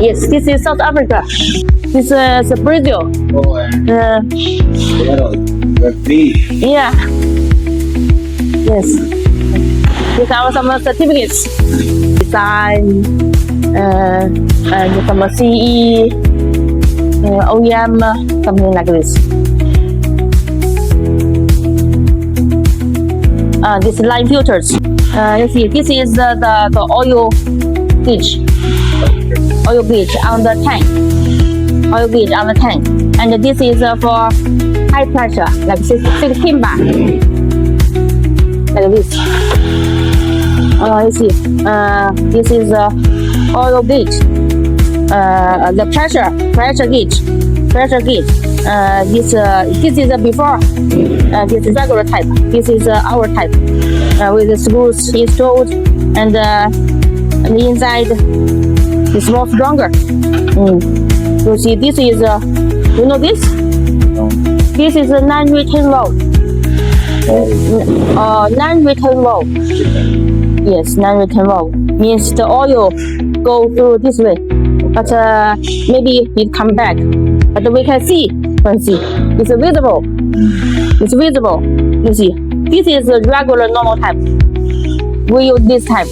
Yes, this is South Africa. This is Brazil. Oh, and Yeah. Yes. These are some certificates. Design, and some CE, OEM, something like this. This line filters. You see, this is the oil gauge. Oil gauge on the tank. Oil gauge on the tank. And this is for high pressure, like 16 bar. Like this. You see, this is oil gauge. The pressure gauge. This is before. This is regular type. This is our type, with the screws installed, and the inside is more stronger. You see, this is you know this? This is a non-return valve. Non-return valve. Yes, non-return valve means the oil go through this way, but maybe it come back. But we can see, it's visible. It's visible. You see, this is a regular normal type. We use this type.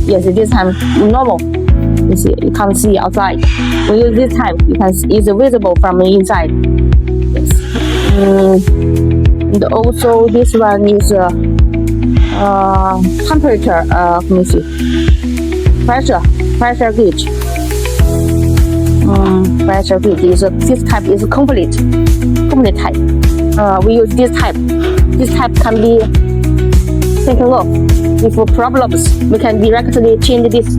Yes, this type normal. You see, you can't see outside. We use this type. You can see it's visible from the inside. Yes. And also this one is temperature. Let me see. Pressure gauge. Pressure gauge is this type is complete type. We use this type. This type can be taken off. If problems, we can directly change this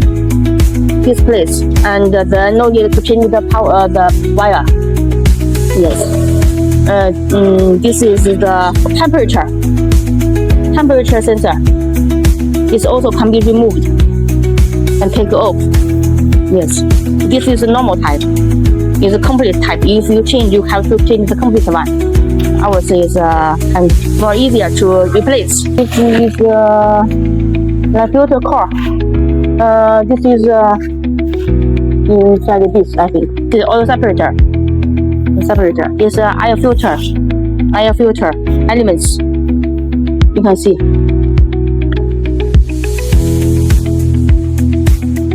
place, and then no need to change the power, the wire. Yes. This is the temperature sensor. This also can be removed and take off. Yes. This is a normal type. It's a complete type. If you change, you have to change the complete one. Ours is more easier to replace. This is the filter core. This is inside this, I think. This is oil separator. It's air filter elements. You can see.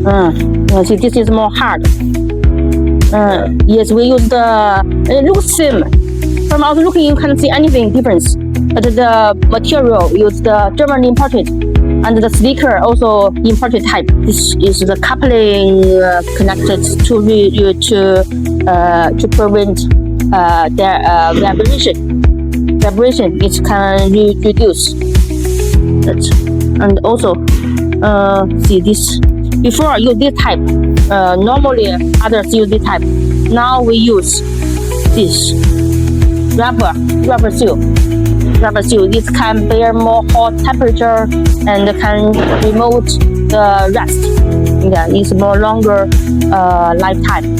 You can see this is more hard. Yes, we use it looks same. From out looking, you can't see anything difference. But the material used the German imported, and the sticker also imported type. This is the coupling connected to prevent their vibration. It can reduce. And also, see this. Before use this type. Normally others use this type. Now we use this rubber seal. This can bear more hot temperature and can remove the rust. Yeah, it's more longer lifetime.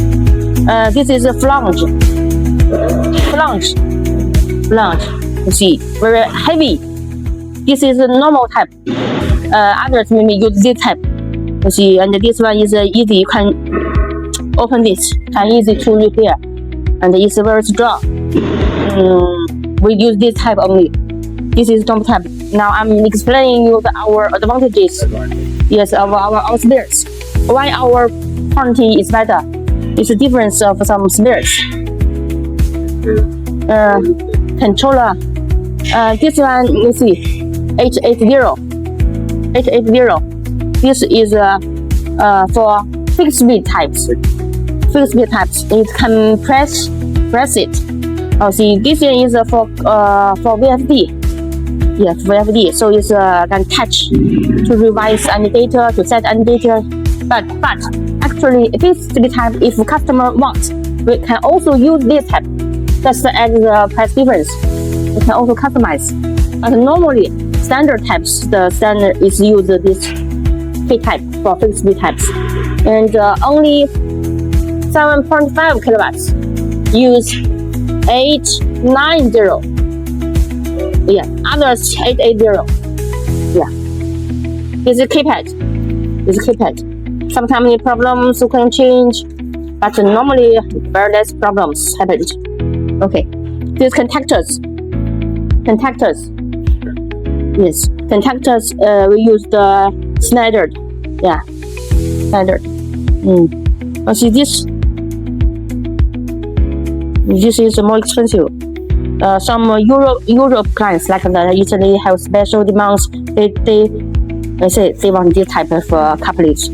This is a flange. You see, very heavy. This is a normal type. Others maybe use this type. You see, and this one is easy. You can open this. Can easy to repair, and it's very strong. We use this type only. This is normal type. Now I'm explaining you our advantages. Yes, of our spares. Why our quality is better? It's a difference of some spares. Controller. This one you see, 880. This is for fixed speed types. It can press it. See, this one is for VFD. Yes, VFD. So it's can touch to revise any data, to set any data. But actually, fixed speed type, if customer wants, we can also use this type. Just add the price difference. We can also customize. But normally, standard types, the standard is use this K type for fixed speed types, and only 7.5 kilowatts use 890. Yeah, others 880. Yeah, it's a keypad. Sometimes the problems you can change but normally very less problems happened. Okay, these contactors. Yes, contactors. We use the standard. Yeah, standard. See this. This is more expensive. Some Europe clients like Italy have special demands. They say they want this type of couplage,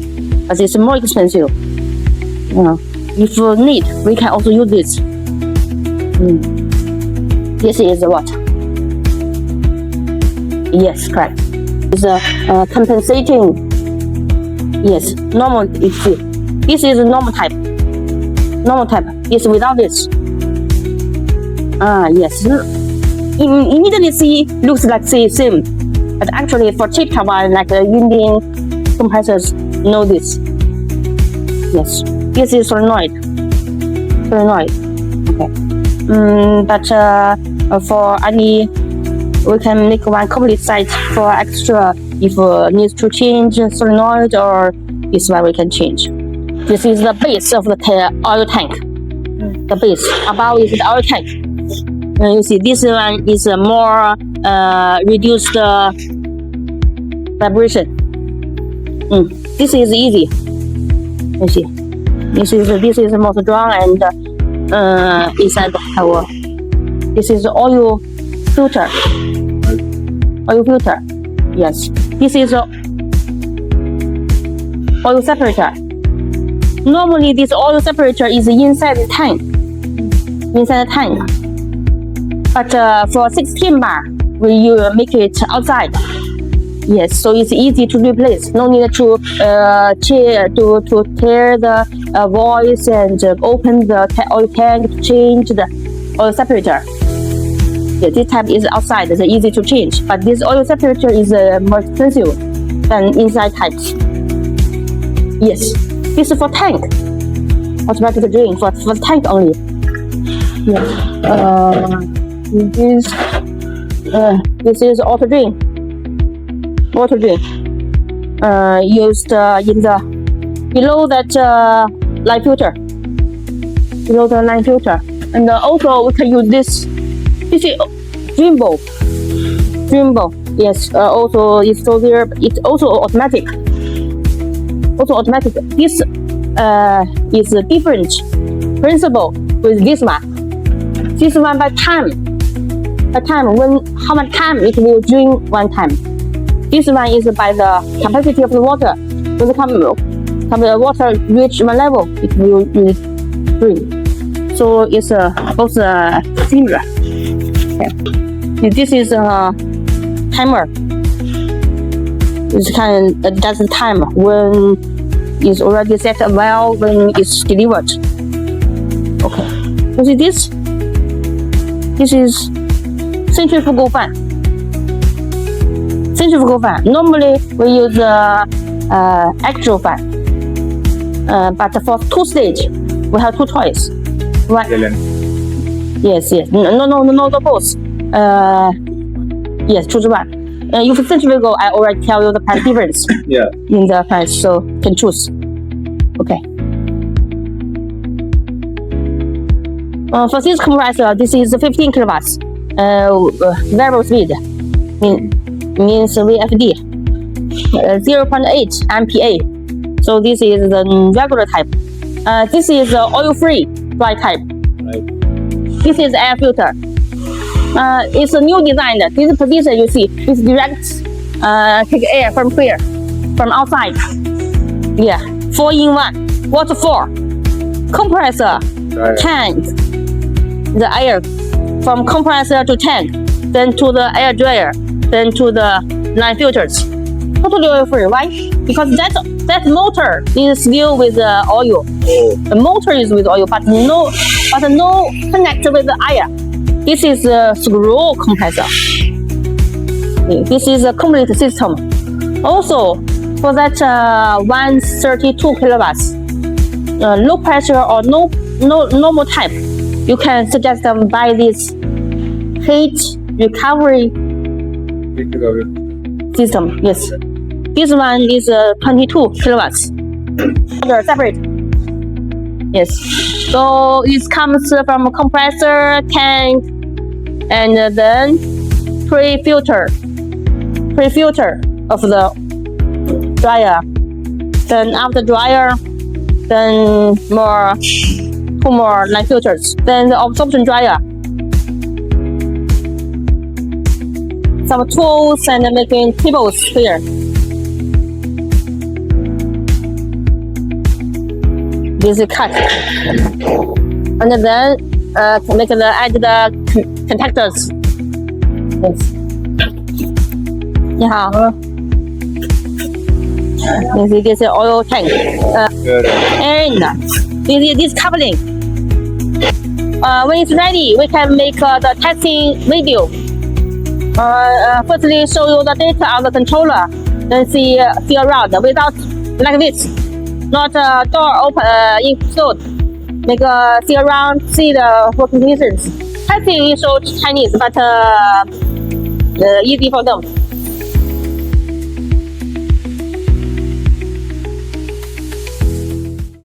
but it's more expensive. If you need, we can also use this. This is what? Yes, correct. It's compensating. Yes, normal. This is normal type. Normal type is without this. Yes. Immediately see looks like the same, but actually for cheap turbine like the Indian compressors, know this. Yes, this is solenoid. Okay. But for any, we can make one complete site for extra if needs to change solenoid, or this one we can change. This is the base of the oil tank. The base above is the oil tank. You see, this one is more reduced vibration. This is easy. You see, this is more strong, and inside our. This is oil filter. Oil filter. Yes. This is oil separator. Normally, this oil separator is inside the tank. But for 16 bar, we make it outside. Yes, so it's easy to replace. No need to tear the voice and open the oil tank to change the oil separator. Yeah, this type is outside, it's easy to change. But this oil separator is more expensive than inside types. Yes, this is for tank. Automatic drain for tank only. Yes. This is auto drain. Used in the below that line filter. And also we can use this. This is dream bowl. Yes. Also it's so there. It's also automatic. This is a different principle with this one. This one by time, when how much time it will drain one time. This one is by the capacity of the water. When the water reach one level, it will drain. So it's both similar. Okay. This is a timer. It does the time when it's already set well when it's delivered. Okay. You see this? This is centrifugal fan. Normally we use actual fan, but for 2 stage we have 2 choice. Right? Yes. No, both. Yes, choose one. If centrifugal, I already tell you the price difference. Yeah. In the price, so can choose. Okay. For this compressor, this is 15 kilowatts. Variable speed means VFD. 0.8 MPa. So this is the regular type. This is oil-free dry type. Right. This is air filter. It's a new design. This position you see is direct take air from here, from outside. Yeah, 4-in-1. What for? Compressor, tank, the air from compressor to tank, then to the air dryer, then to the line filters. Totally oil free, right? Because that motor is still with oil. The motor is with oil, but no connect with the air. This is a screw compressor. This is a complete system. Also, for that 132 kilowatts, low pressure or no normal type, you can suggest them buy this heat recovery system. Yes, this one is 22 kilowatts. Separate. Yes. So it comes from a compressor, tank, and then pre-filter of the dryer. Then after dryer, then two more line filters. Then the absorption dryer. Some tools and making tables here. This is cut. And then add the contactors. Yes. 你好。This is oil tank. And this coupling. When it's ready, we can make the testing video. Firstly, show you the data on the controller, then see around without like this, not door open installed. Make see around, see the working conditions. Testing is so Chinese, but easy for them.